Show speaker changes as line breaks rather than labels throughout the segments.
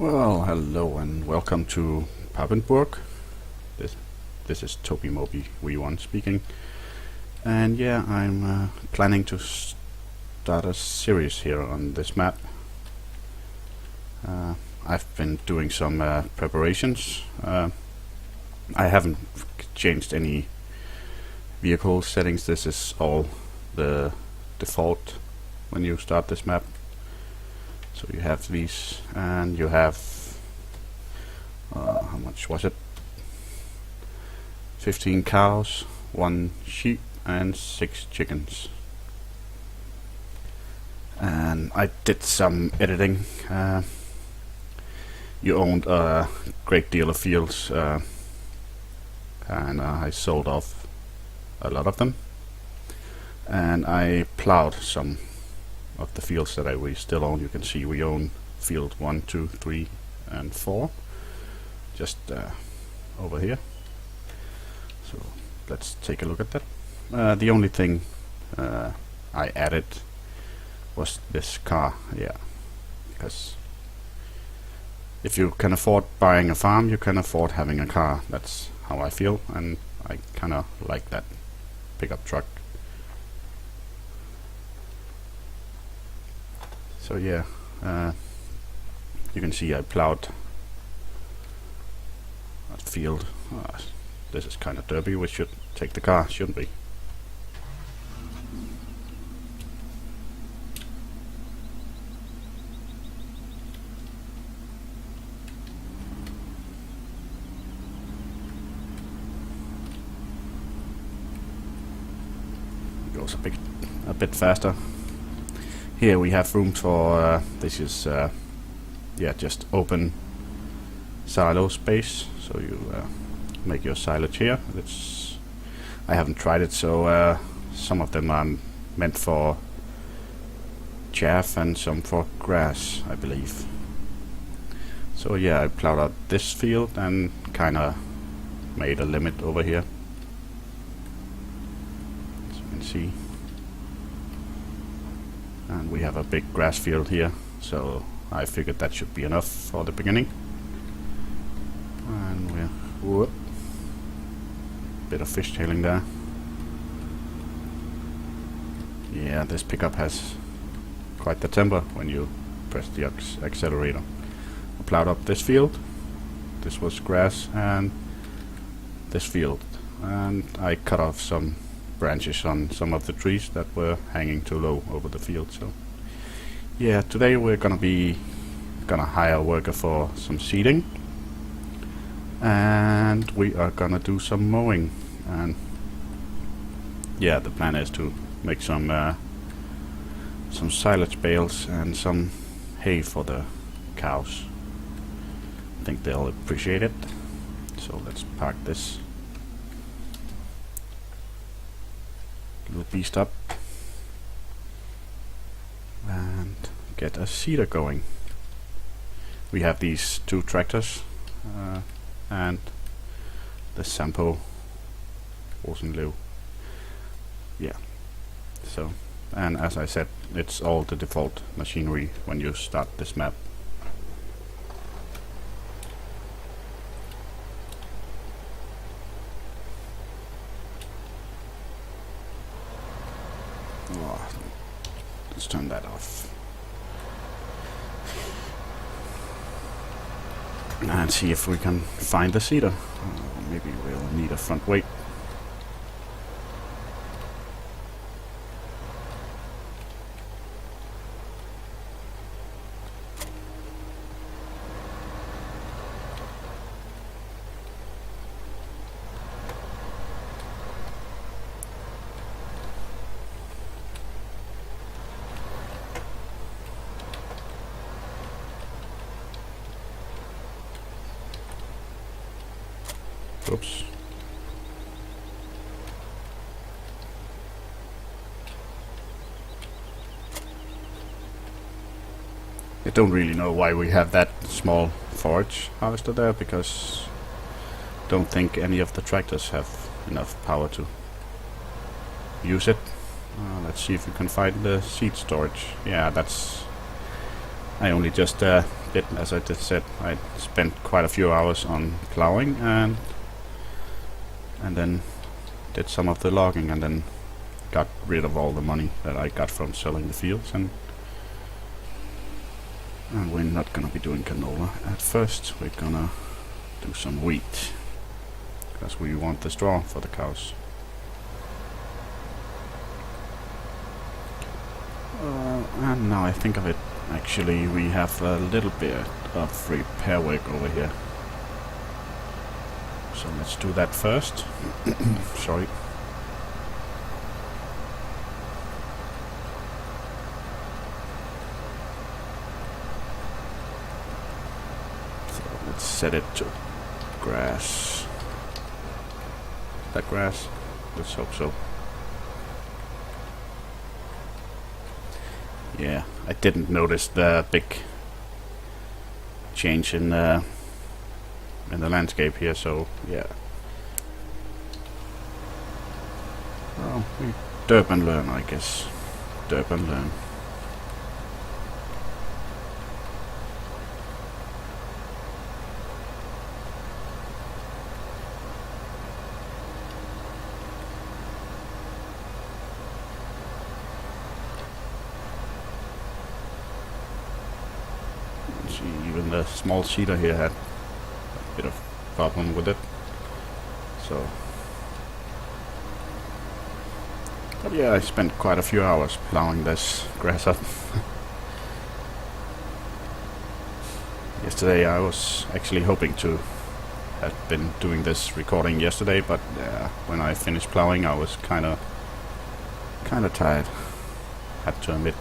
Well, hello and welcome to Papenburg. This is Toby Moby V1 speaking, and yeah, I'm planning to start a series here on this map. I've been doing some preparations. I haven't changed any vehicle settings. This is all the default when you start this map. So you have these, and you have how much was it? 15 cows, 1 sheep, and 6 chickens. And I did some editing. You owned a great deal of fields, and I sold off a lot of them, and I plowed some of the fields that we still own. You can see we own field 1, 2, 3, and 4, just over here. So let's take a look at that. The only thing I added was this car, because if you can afford buying a farm, you can afford having a car. That's how I feel, and I kind of like that pickup truck. So yeah, you can see I plowed that field. This is kind of derpy. We should take the car, shouldn't we? It goes a bit faster. Here we have room for this is just open silo space, so you make your silage here. I haven't tried it, so some of them are meant for chaff and some for grass, I believe. So yeah, I plowed out this field and kinda made a limit over here, as you can see. And we have a big grass field here, so I figured that should be enough for the beginning. And we're bit of fishtailing there. Yeah, this pickup has quite the temper when you press the accelerator. I plowed up this field. This was grass, and this field, and I cut off some branches on some of the trees that were hanging too low over the field. So yeah, today we're gonna hire a worker for some seeding, and we are gonna do some mowing. And yeah, the plan is to make some silage bales and some hay for the cows. I think they'll appreciate it. So let's park this little beast up and get a seeder going. We have these 2 tractors and the Sampo Rosenlew. Yeah. So, and as I said, it's all the default machinery when you start this map. Let's turn that off and see if we can find the seeder. Maybe we'll need a front weight. Oops. I don't really know why we have that small forage harvester there, because I don't think any of the tractors have enough power to use it. Let's see if we can find the seed storage. Yeah, that's... I only just did, as I just said, I spent quite a few hours on plowing and then did some of the logging, and then got rid of all the money that I got from selling the fields, and we're not gonna be doing canola at first. We're gonna do some wheat because we want the straw for the cows. And now I think of it, actually we have a little bit of repair work over here, so let's do that first. Sorry. So let's set it to grass. That grass? Let's hope so. Yeah, I didn't notice the big change in the landscape here, so yeah. Well, we derp and learn, I guess. Derp and learn. See, even the small seeder here had a bit of problem with it. So, but yeah, I spent quite a few hours plowing this grass up. Yesterday I was actually hoping to have been doing this recording yesterday, but when I finished plowing I was kinda tired, had to admit.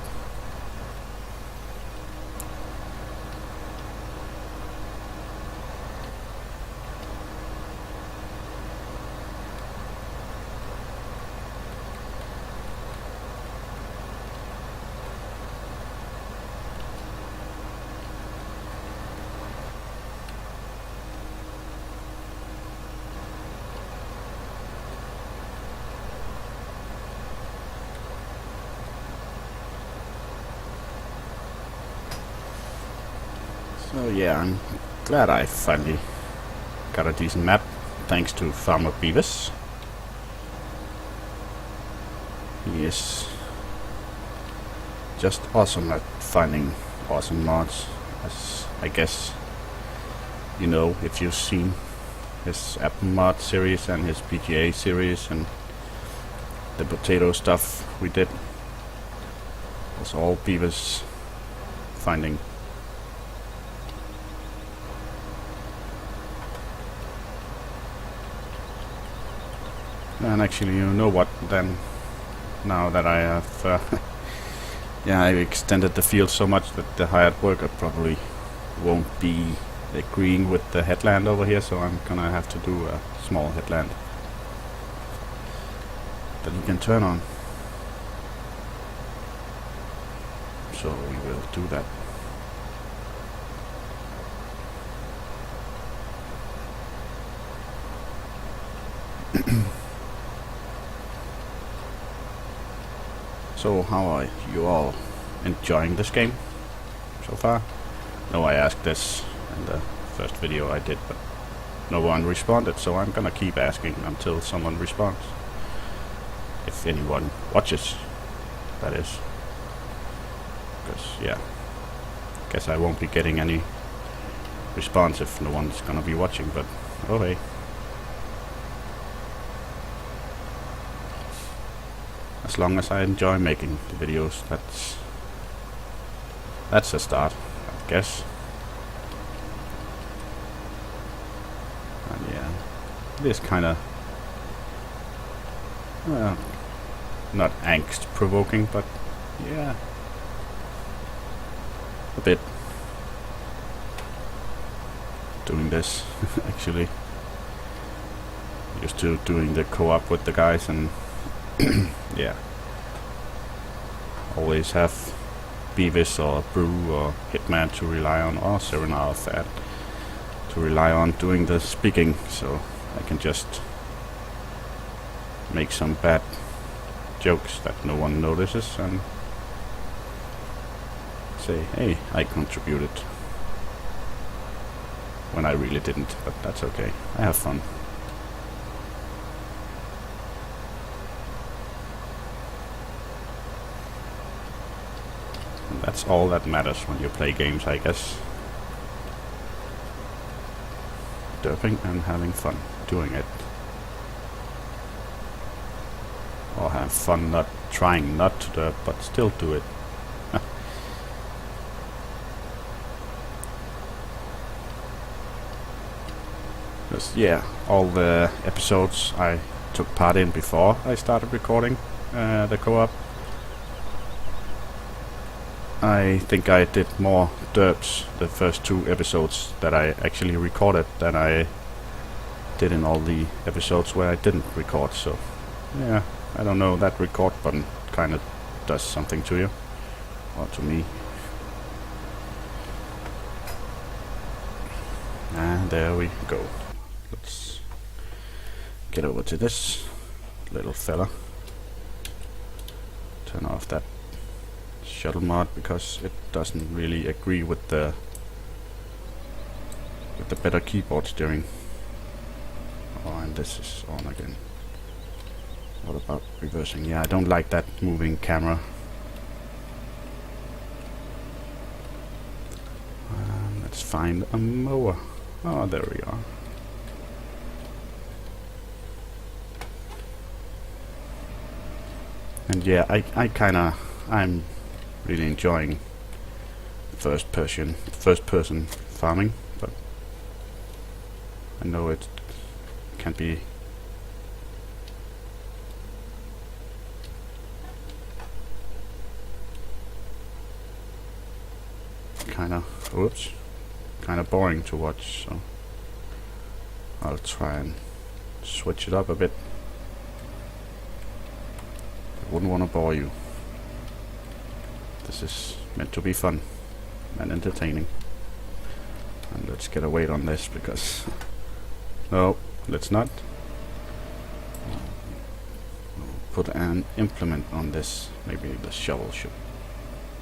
So yeah, I'm glad I finally got a decent map, thanks to Farmer Beavis. He is just awesome at finding awesome mods, as I guess you know if you've seen his app mod series and his PGA series and the potato stuff we did. It's all Beavis finding. And actually, you know what, then, now that I have, yeah, I've extended the field so much that the hired worker probably won't be agreeing with the headland over here, so I'm gonna have to do a small headland that you can turn on. So we will do that. So how are you all enjoying this game so far? No, I asked this in the first video I did, but no one responded, so I'm gonna keep asking until someone responds. If anyone watches, that is. Because, yeah, guess I won't be getting any response if no one's gonna be watching, but oh hey. As long as I enjoy making the videos, that's a start, I guess. And yeah, it is kinda, well, not angst-provoking, but yeah, a bit. Doing this, actually. Used to doing the co-op with the guys, and yeah, always have Beavis or Brew or Hitman to rely on, or Serenade Fat to rely on doing the speaking, so I can just make some bad jokes that no one notices and say, hey, I contributed. when I really didn't, but that's okay. I have fun. And that's all that matters when you play games, I guess. Derping and having fun doing it. Or have fun not trying not to derp, but still do it. Yeah, all the episodes I took part in before I started recording the co-op, I think I did more derps the first 2 episodes that I actually recorded than I did in all the episodes where I didn't record. So yeah, I don't know, that record button kind of does something to you, or to me. And there we go. Let's get over to this little fella. Turn off that shuttle mod because it doesn't really agree with the better keyboard steering. Oh, and this is on again. What about reversing? Yeah, I don't like that moving camera. Let's find a mower. Oh, there we are. And yeah, I'm really enjoying first person farming, but I know it can be kind of boring to watch, so I'll try and switch it up a bit. I wouldn't want to bore you. This is meant to be fun and entertaining. And let's get a weight on this because no, let's not. Put an implement on this. Maybe the shovel should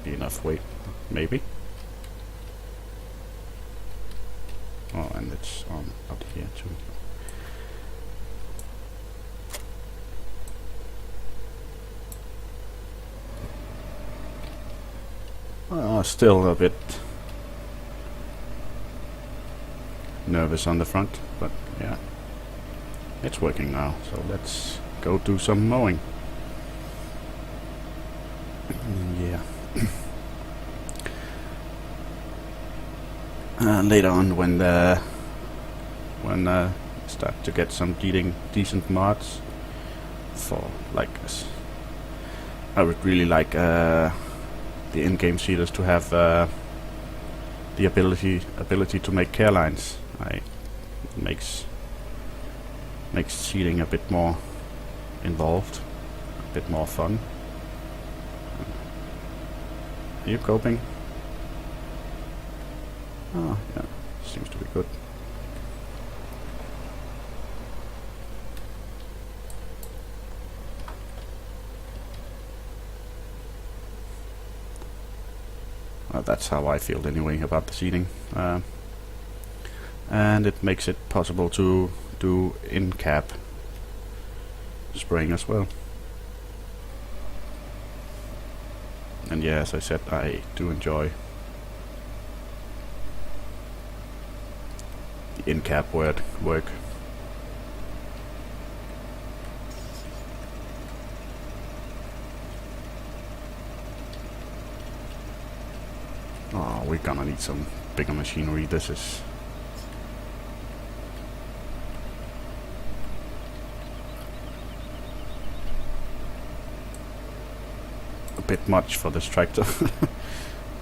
be enough weight. Maybe. Oh, and it's on out here too. Still a bit nervous on the front, but yeah, it's working now. So let's go do some mowing. Yeah. Later on, when start to get some decent mods for like this, I would really like the in-game seeders to have the ability to make care lines. Makes seeding a bit more involved, a bit more fun. Are you coping? Oh yeah, seems to be good. Well, that's how I feel anyway about the seeding. And it makes it possible to do in-cap spraying as well. And yeah, as I said, I do enjoy the in-cap work. Oh, we're gonna need some bigger machinery. This is a bit much for this tractor.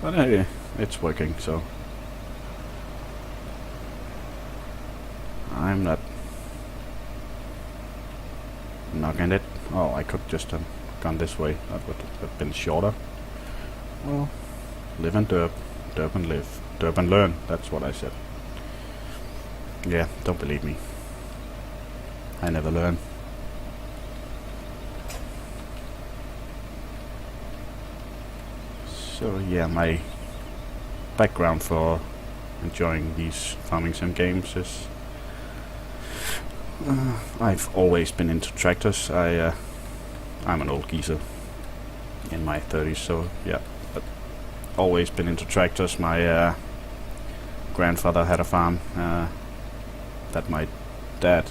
But hey, it's working, so I'm not knocking it. Oh, I could just have gone this way. That would have been shorter. Well, live and derp. Derp and live. Derp and learn. That's what I said. Yeah, don't believe me. I never learn. So yeah, my background for enjoying these farming sim games is I've always been into tractors. I'm an old geezer in my 30s, so yeah, but always been into tractors. My grandfather had a farm that my dad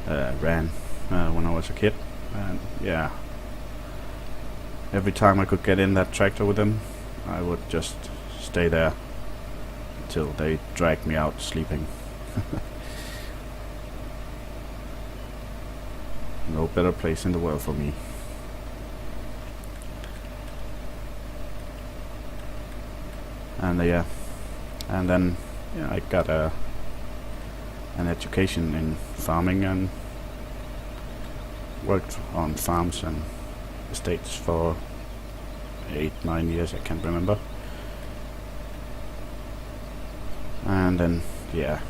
ran when I was a kid, and yeah, every time I could get in that tractor with him, I would just stay there until they dragged me out sleeping. No better place in the world for me. And yeah, and then I got an education in farming and worked on farms and estates for 8-9 years, I can't remember. And then yeah,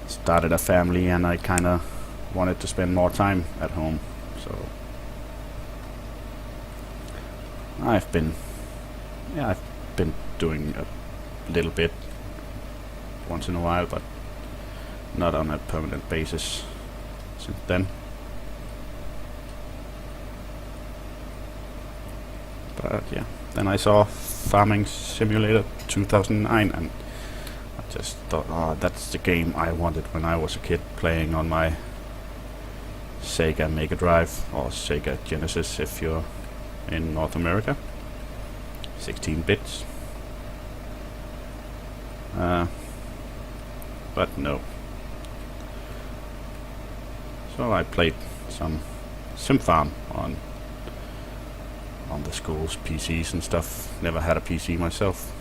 started a family, and I kinda wanted to spend more time at home, so I've been doing a little bit once in a while, but not on a permanent basis since then. But yeah, then I saw Farming Simulator 2009, and I just thought, oh, that's the game I wanted when I was a kid, playing on my Sega Mega Drive, or Sega Genesis if you're in North America, 16 bits. But no. So I played some Sim Farm on the school's PCs and stuff. Never had a PC myself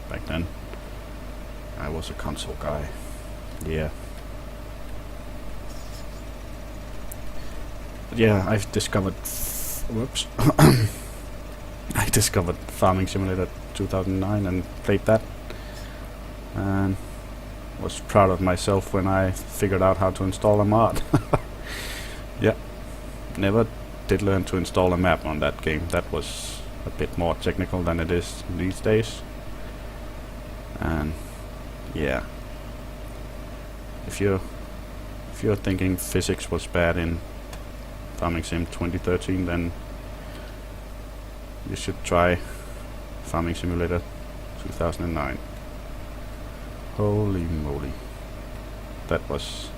back then. I was a console guy. Yeah. But yeah, I've discovered whoops. I discovered Farming Simulator 2009 and played that, and was proud of myself when I figured out how to install a mod. Yeah, never did learn to install a map on that game. That was a bit more technical than it is these days. And yeah, if you're thinking physics was bad in Farming Sim 2013, then you should try Farming Simulator 2009. Holy moly, that was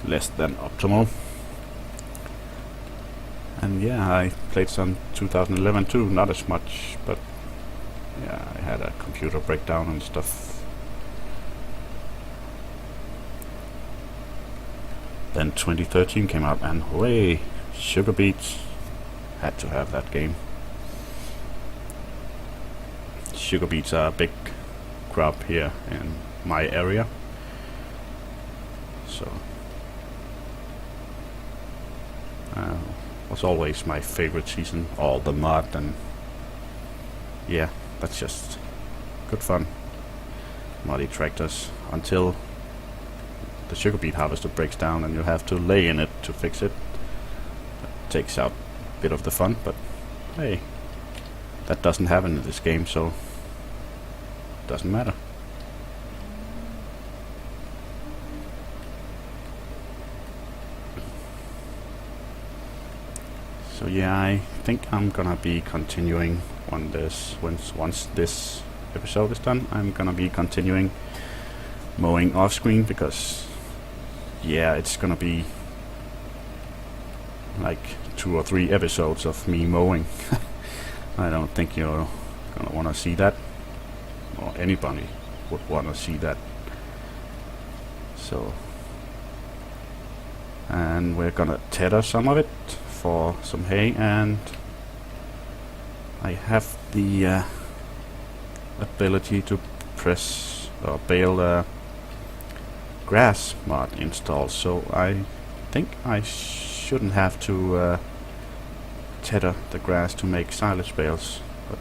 less than optimal. And yeah, I played some 2011 too, not as much, but yeah, I had a computer breakdown and stuff. Then 2013 came out, and hooray, Sugar Beets, had to have that game. Sugar beets are a big crop here in my area, so was always my favorite season. All the mud, and yeah, that's just good fun. Muddy tractors until the sugar beet harvester breaks down and you have to lay in it to fix it. That takes out a bit of the fun, but hey, that doesn't happen in this game, so it doesn't matter. So yeah, I think I'm gonna be continuing on this once this episode is done. I'm gonna be continuing mowing off screen, because yeah, it's gonna be like 2 or 3 episodes of me mowing. I don't think you're gonna wanna see that, or anybody would wanna see that. So, and we're gonna tether some of it for some hay, and I have the ability to press or bale grass mod installed, so I think I shouldn't have to tether the grass to make silage bales, but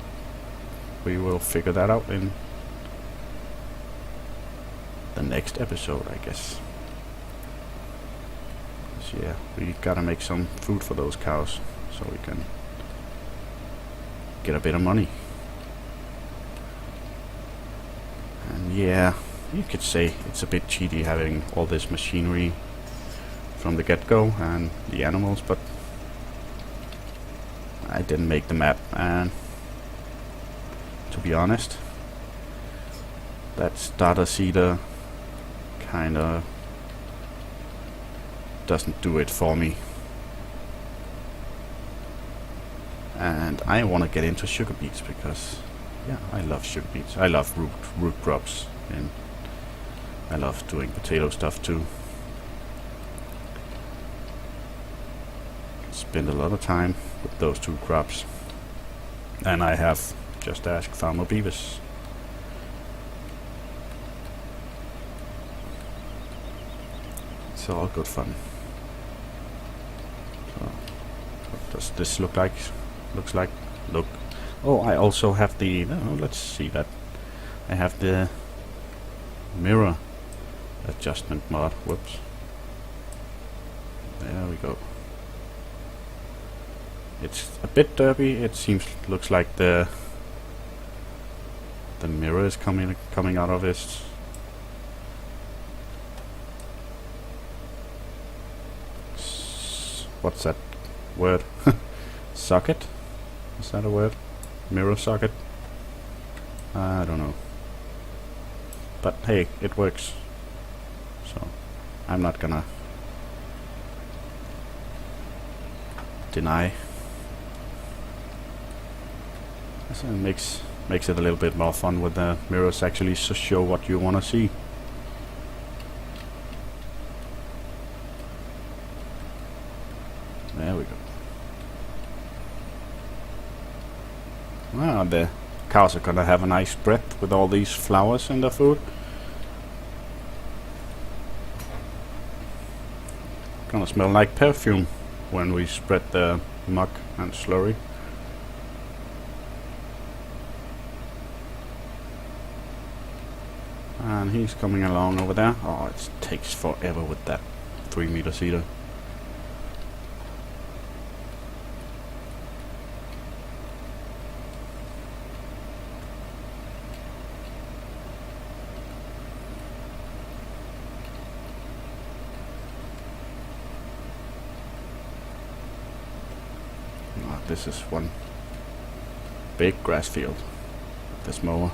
we will figure that out in the next episode, I guess. So yeah, we gotta make some food for those cows so we can get a bit of money. yeah, you could say it's a bit cheaty having all this machinery from the get-go and the animals, but I didn't make the map, and to be honest, that starter seeder kinda doesn't do it for me. And I want to get into sugar beets because, yeah, I love sugar beets. I love root crops, and I love doing potato stuff too. Spend a lot of time with those two crops, and I have just asked Farmer Beavis. It's all good fun. So, what does this look like? Looks like, look. Oh, I also have the, no, let's see that. I have the mirror adjustment mod. Whoops. There we go. It's a bit derpy. It looks like the mirror is coming out of it. What's that word? Socket? Is that a word? Mirror socket? I don't know. But hey, it works. So I'm not gonna deny. So it makes it a little bit more fun with the mirrors actually show what you want to see. There we go. Well, the cows are gonna have a nice breath with all these flowers in their food. Gonna smell like perfume when we spread the muck and slurry. And he's coming along over there. Oh, it takes forever with that 3-meter seeder. This is one big grass field, this mower.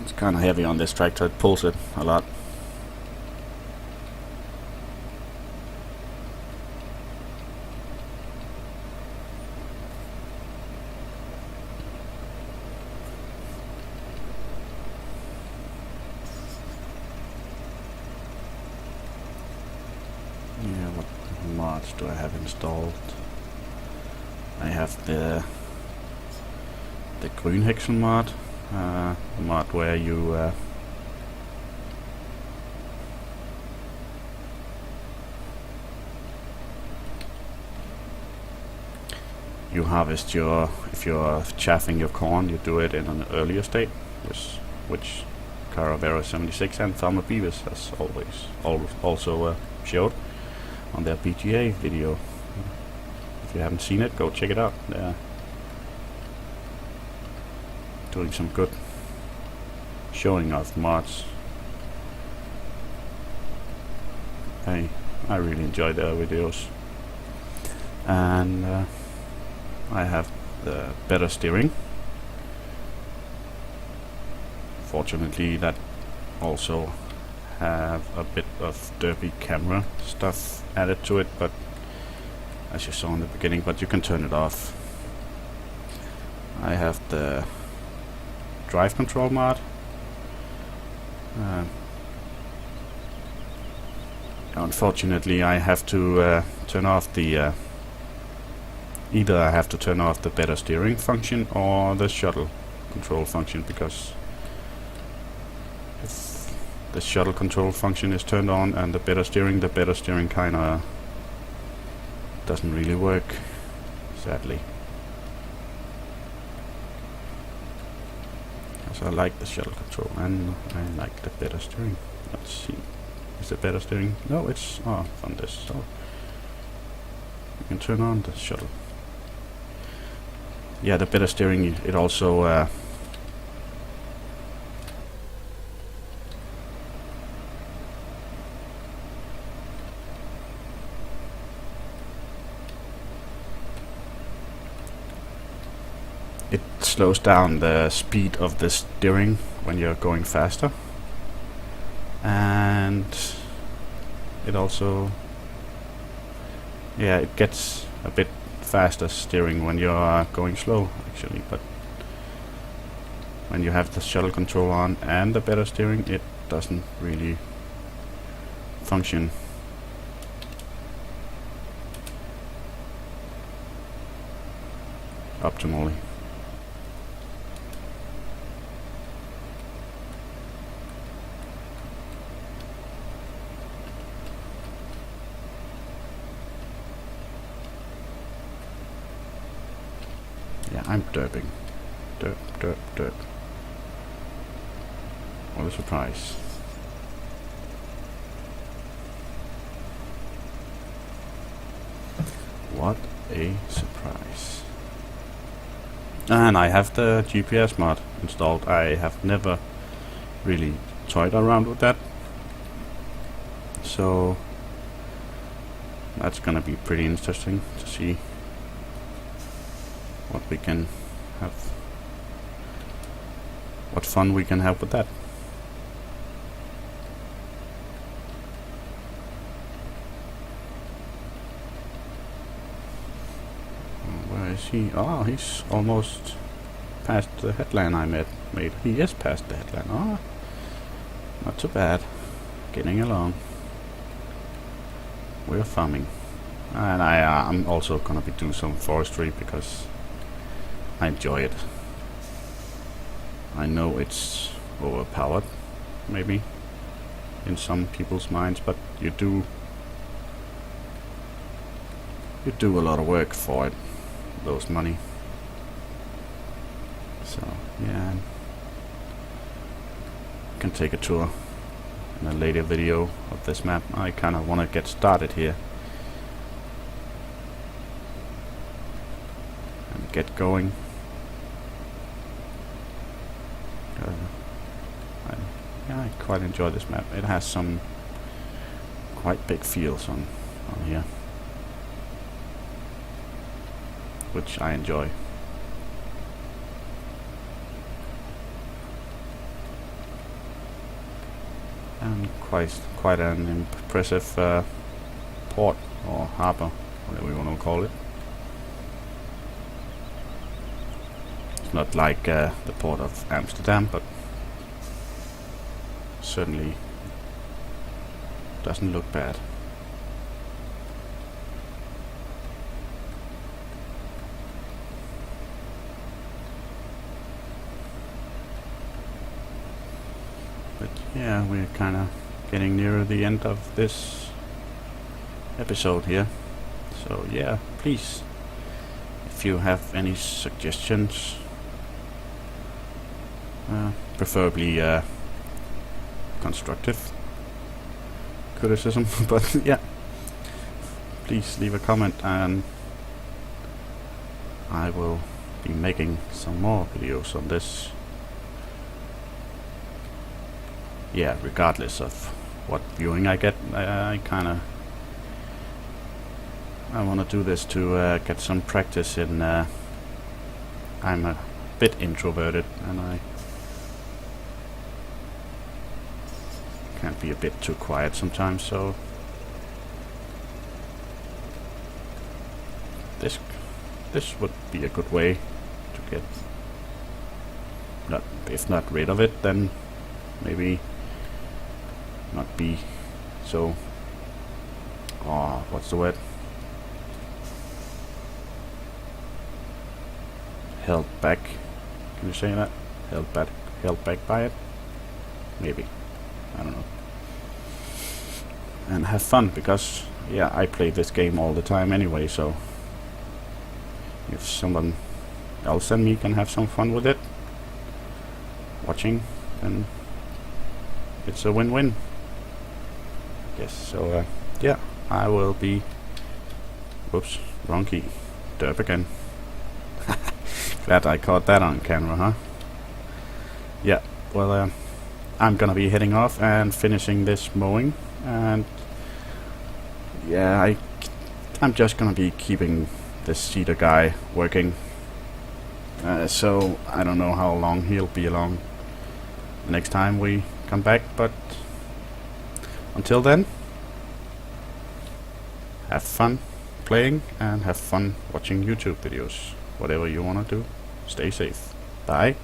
It's kind of heavy on this tractor, it pulls it a lot. Yeah, what mods do I have installed? I have the Grünhexen mod, mod where you you harvest if you're chaffing your corn, you do it in an earlier state, which Caravera 76 and Farmer Beavis has also showed on their PGA video. If you haven't seen it, go check it out. They're doing some good showing of mods. I really enjoy their videos. And I have the better steering. Fortunately, that also have a bit of derpy camera stuff added to it, but as you saw in the beginning, but you can turn it off. I have the drive control mod. Unfortunately, I have to turn off the either I have to turn off the better steering function or the shuttle control function, because if the shuttle control function is turned on and the better steering kinda doesn't really work, sadly. As I like the shuttle control and I like the better steering. Let's see. Is it better steering? No, it's off on this, so you can turn on the shuttle. yeah, the better steering, it also it slows down the speed of the steering when you're going faster, and it also, yeah, it gets a bit faster steering when you're going slow actually, but when you have the shuttle control on and the better steering, it doesn't really function optimally. Yeah, I'm derping. Derp, derp, derp. What a surprise. What a surprise. And I have the GPS mod installed. I have never really toyed around with that, so that's gonna be pretty interesting to see what we can have, what fun we can have with that. Where is he? Oh, he's almost past the headland I made. He is past the headland. Oh, not too bad. Getting along. We're farming. And I'm also gonna be doing some forestry because I enjoy it. I know it's overpowered, maybe, in some people's minds, but you do a lot of work for it, those money. So yeah, you can take a tour in a later video of this map. I kinda wanna get started here and get going. I quite enjoy this map. It has some quite big fields on here, which I enjoy. And quite an impressive port or harbor, whatever you want to call it. It's not like the port of Amsterdam, but certainly doesn't look bad. But yeah, we're kind of getting near the end of this episode here. So yeah, please, if you have any suggestions, preferably constructive criticism, but yeah, please leave a comment and I will be making some more videos on this. Yeah, regardless of what viewing I get, I want to do this to get some practice in. I'm a bit introverted and I can be a bit too quiet sometimes, so this would be a good way to get, if not rid of it, then maybe not be so, what's the word, held back. Can you say that? Held back by it? Maybe. I don't know. And have fun, because yeah, I play this game all the time anyway, so if someone else than me can have some fun with it watching, then it's a win-win. Yes, so yeah, I will be, whoops, wrong key, derp again. Glad I caught that on camera, huh? Yeah, well, I'm gonna be heading off and finishing this mowing, and yeah, I'm just gonna be keeping this cedar guy working. So I don't know how long he'll be along next time we come back, but until then, have fun playing and have fun watching YouTube videos. Whatever you wanna do, stay safe. Bye.